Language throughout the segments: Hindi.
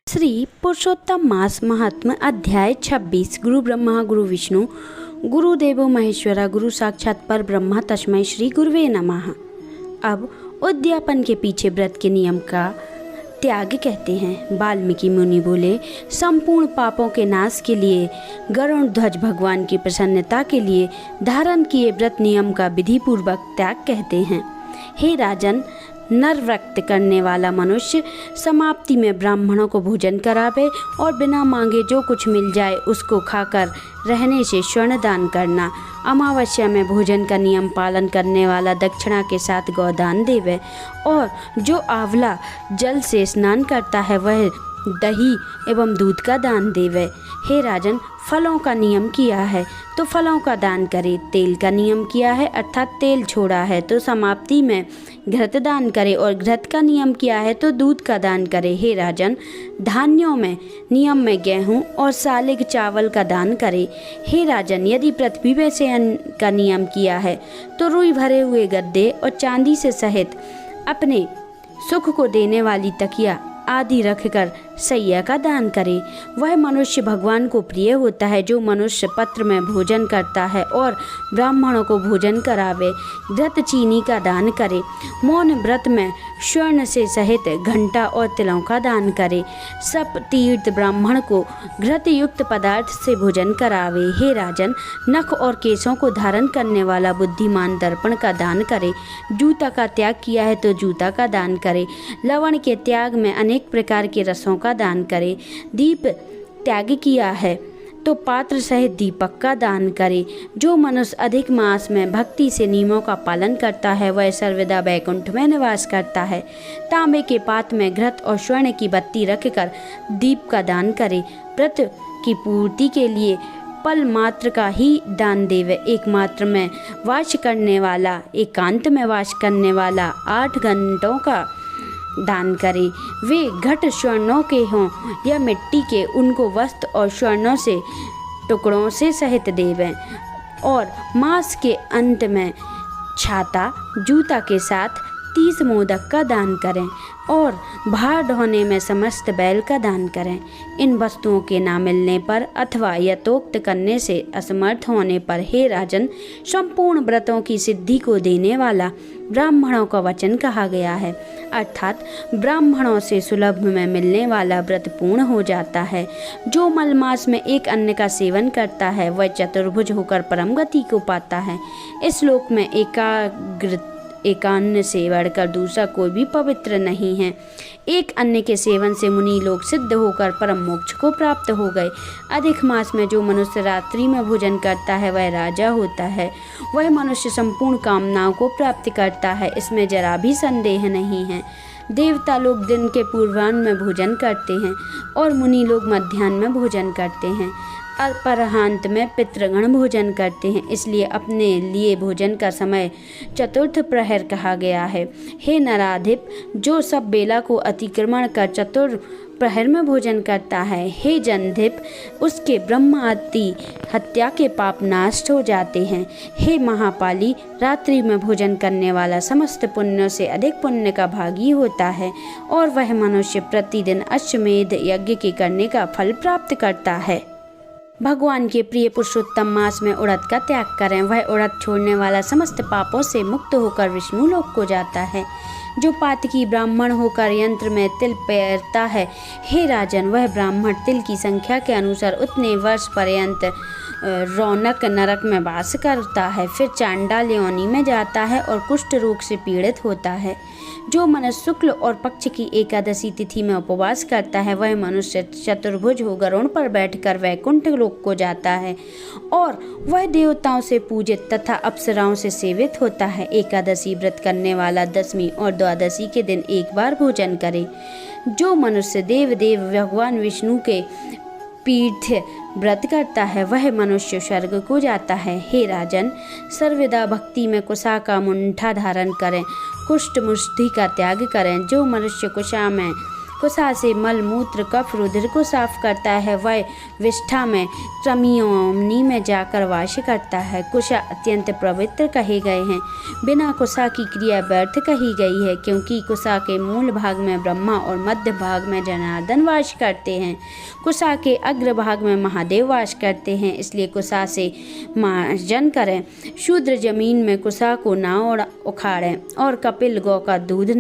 श्री पुरुषोत्तम मास महात्म अध्याय 26। गुरु ब्रह्मा गुरु विष्णु गुरुदेवो महेश्वरा गुरु साक्षात पर ब्रह्मा तस्मै श्री गुरुवे नमः। अब उद्यापन के पीछे व्रत के नियम का त्याग कहते हैं। वाल्मीकि मुनि बोले, संपूर्ण पापों के नाश के लिए गरुड़ ध्वज भगवान की प्रसन्नता के लिए धारण किए व्रत नियम का विधि पूर्वक त्याग कहते हैं। हे राजन, नर व्रत करने वाला मनुष्य समाप्ति में ब्राह्मणों को भोजन करावे और बिना मांगे जो कुछ मिल जाए उसको खाकर रहने से स्वर्ण दान करना। अमावस्या में भोजन का नियम पालन करने वाला दक्षिणा के साथ गौदान देवे और जो आंवला जल से स्नान करता है वह दही एवं दूध का दान देवे। हे राजन, फलों का नियम किया है तो फलों का दान करे, तेल का नियम किया है अर्थात तेल छोड़ा है तो समाप्ति में घृत दान करे और घृत का नियम किया है तो दूध का दान करे। हे राजन, धान्यों में नियम में गेहूं और सालिग चावल का दान करे। हे राजन, यदि पृथ्वी में से अन्न का नियम किया है तो रुई भरे हुए गद्दे और चांदी से सहित अपने सुख को देने वाली तकिया आदि रखकर सैया का दान करे। वह मनुष्य भगवान को प्रिय होता है जो मनुष्य पत्र में भोजन करता है और ब्राह्मणों को भोजन करावे। घृत चीनी का दान करे। मौन व्रत में स्वर्ण से सहित घंटा और तिलों का दान करे। सब तीर्थ ब्राह्मण को घृत युक्त पदार्थ से भोजन करावे। हे राजन, नख और केशों को धारण करने वाला बुद्धिमान दर्पण का दान करे। जूता का त्याग किया है तो जूता का दान करे। लवण के त्याग में अनेक प्रकार के रसों का दान करे। दीप त्याग किया है तो पात्र सहित दीपक का दान करे। जो मनुष्य अधिक मास में भक्ति से नियमों का पालन करता है वह सर्वदा वैकुंठ में निवास करता है। तांबे के पात में घृत और स्वर्ण की बत्ती रखकर दीप का दान करे। व्रत की पूर्ति के लिए पल मात्र का ही दान देवे। एक मात्र में वास करने वाला, एकांत में वास करने वाला 8 घंटों का दान करे। वे घट स्वर्णों के हों या मिट्टी के, उनको वस्त्र और स्वर्णों से टुकड़ों से सहित देवें और मास के अंत में छाता जूता के साथ 30 मोदक का दान करें और भार ढोने में समस्त बैल का दान करें। इन वस्तुओं के ना मिलने पर अथवा यथोक्त करने से असमर्थ होने पर हे राजन, संपूर्ण व्रतों की सिद्धि को देने वाला ब्राह्मणों का वचन कहा गया है, अर्थात ब्राह्मणों से सुलभ में मिलने वाला व्रत पूर्ण हो जाता है। जो मलमास में एक अन्न का सेवन करता है वह चतुर्भुज होकर परम गति को पाता है। इस लोक में एकान्न से बढ़कर दूसरा कोई भी पवित्र नहीं है। एक अन्न के सेवन से मुनि लोग सिद्ध होकर परम मोक्ष को प्राप्त हो गए। अधिक मास में जो मनुष्य रात्रि में भोजन करता है वह राजा होता है। वह मनुष्य संपूर्ण कामनाओं को प्राप्त करता है, इसमें जरा भी संदेह नहीं है। देवता लोग दिन के पूर्वाह्न में भोजन करते हैं और मुनि लोग मध्याह्न में भोजन करते हैं। अपराह्न में पितृगण भोजन करते हैं, इसलिए अपने लिए भोजन का समय चतुर्थ प्रहर कहा गया है। हे नराधिप, जो सब बेला को अतिक्रमण कर चतुर्थ प्रहर में भोजन करता है, हे जनधिप, उसके ब्रह्मादि हत्या के पाप नष्ट हो जाते हैं। हे महापाली, रात्रि में भोजन करने वाला समस्त पुण्यों से अधिक पुण्य का भागी होता है और वह मनुष्य प्रतिदिन अश्वमेध यज्ञ के करने का फल प्राप्त करता है। भगवान के प्रिय पुरुषोत्तम मास में उड़द का त्याग करें। वह उड़द छोड़ने वाला समस्त पापों से मुक्त होकर विष्णु लोक को जाता है। जो पातकी ब्राह्मण होकर यंत्र में तिल पेरता है, हे राजन, वह ब्राह्मण तिल की संख्या के अनुसार उतने वर्ष पर्यंत रौनक नरक में वास करता है, फिर चांडाल योनि में जाता है और कुष्ठ रोग से पीड़ित होता है। जो मनुष्य शुक्ल और पक्ष की एकादशी तिथि में उपवास करता है वह मनुष्य चतुर्भुज हो गरुड़ पर बैठकर वैकुंठ लोक को जाता है और वह देवताओं से पूजित तथा अप्सराओं से सेवित होता है। एकादशी व्रत करने वाला 10वीं और द्वादशी के दिन एक बार भोजन करे। जो मनुष्य देव भगवान विष्णु के पीठ व्रत करता है वह मनुष्य स्वर्ग को जाता है। हे राजन, सर्वदा भक्ति में कुशा का मुंठा धारण करें, कुष्ठ मुष्टि का त्याग करें। जो मनुष्य कुशा में कुसा से मल मूत्र कफ रुधिर को साफ करता है। वह विष्ठा में क्रमियोमनी में जाकर वास करता है। कुशा अत्यंत पवित्र कहे गए हैं। बिना कुशा की क्रिया व्यर्थ कही गई है, क्योंकि कुशा के मूल भाग में ब्रह्मा और मध्य भाग में जनार्दन वास करते हैं। कुशा के अग्र भाग में महादेव वास करते हैं, इसलिए कुशा से मार्जन करें। शूद्र जमीन में कुशा को ना उखाड़ें और कपिला गौ का दूध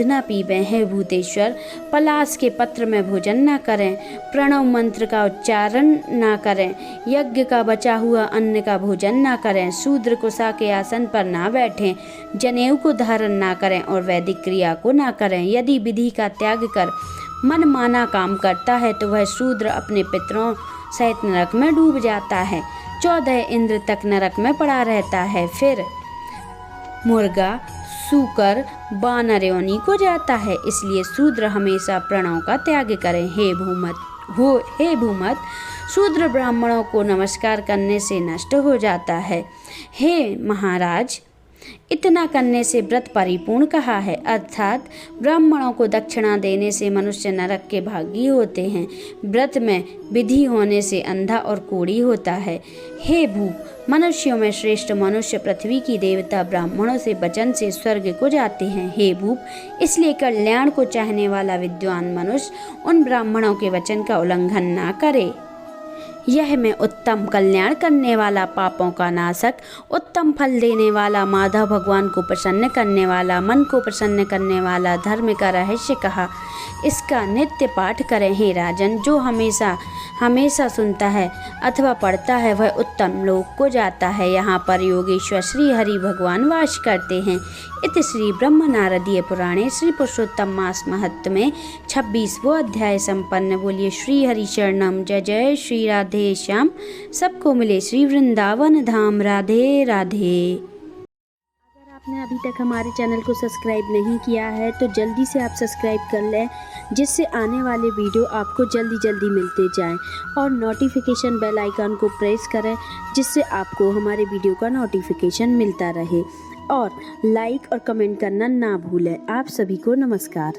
न पीबें। हे भूतेश्वर, पलाश के पत्र में भोजन न करें। प्रणव मंत्र का उच्चारण न करें। यज्ञ का बचा हुआ अन्न का भोजन न करें। शूद्र कुशा के आसन पर ना बैठें। जनेऊ को धारण ना करें और वैदिक क्रिया को ना करें। यदि विधि का त्याग कर मन माना काम करता है तो वह शूद्र अपने पितरों सहित नरक में डूब जाता है। 14 इंद्र तक नरक में पड़ा रहता है, फिर मुर्गा, सूकर, बानर योनि को जाता है। इसलिए शूद्र हमेशा प्रणव का त्याग करें। हे भूमत, शूद्र ब्राह्मणों को नमस्कार करने से नष्ट हो जाता है। हे महाराज, इतना करने से व्रत परिपूर्ण कहा है, अर्थात ब्राह्मणों को दक्षिणा देने से मनुष्य नरक के भागी होते हैं। व्रत में विधि होने से अंधा और कोढ़ी होता है। हे भूप, मनुष्यों में श्रेष्ठ मनुष्य पृथ्वी की देवता ब्राह्मणों से वचन से स्वर्ग को जाते हैं। हे भूप, इसलिए कल्याण को चाहने वाला विद्वान मनुष्य उन ब्राह्मणों के वचन का उल्लंघन ना करे। यह मैं उत्तम कल्याण करने वाला, पापों का नाशक, उत्तम फल देने वाला, माधव भगवान को प्रसन्न करने वाला, मन को प्रसन्न करने वाला धर्म का रहस्य कहा। इसका नित्य पाठ करें। हे राजन, जो हमेशा सुनता है अथवा पढ़ता है वह उत्तम लोक को जाता है। यहाँ पर योगेश्वर श्री हरि भगवान वास करते हैं। इति श्री ब्रह्म नारदीय पुराणे श्री पुरुषोत्तम मास महत्व में 26वां अध्याय संपन्न। बोलिए श्री हरि शरणम। जय जय श्री राधे श्याम। सबको मिले श्री वृंदावन धाम। राधे राधे। अगर आपने अभी तक हमारे चैनल को सब्सक्राइब नहीं किया है तो जल्दी से आप सब्सक्राइब कर लें, जिससे आने वाले वीडियो आपको जल्दी मिलते जाएं, और नोटिफिकेशन बेल आइकन को प्रेस करें, जिससे आपको हमारे वीडियो का नोटिफिकेशन मिलता रहे। और लाइक और कमेंट करना ना भूलें। आप सभी को नमस्कार।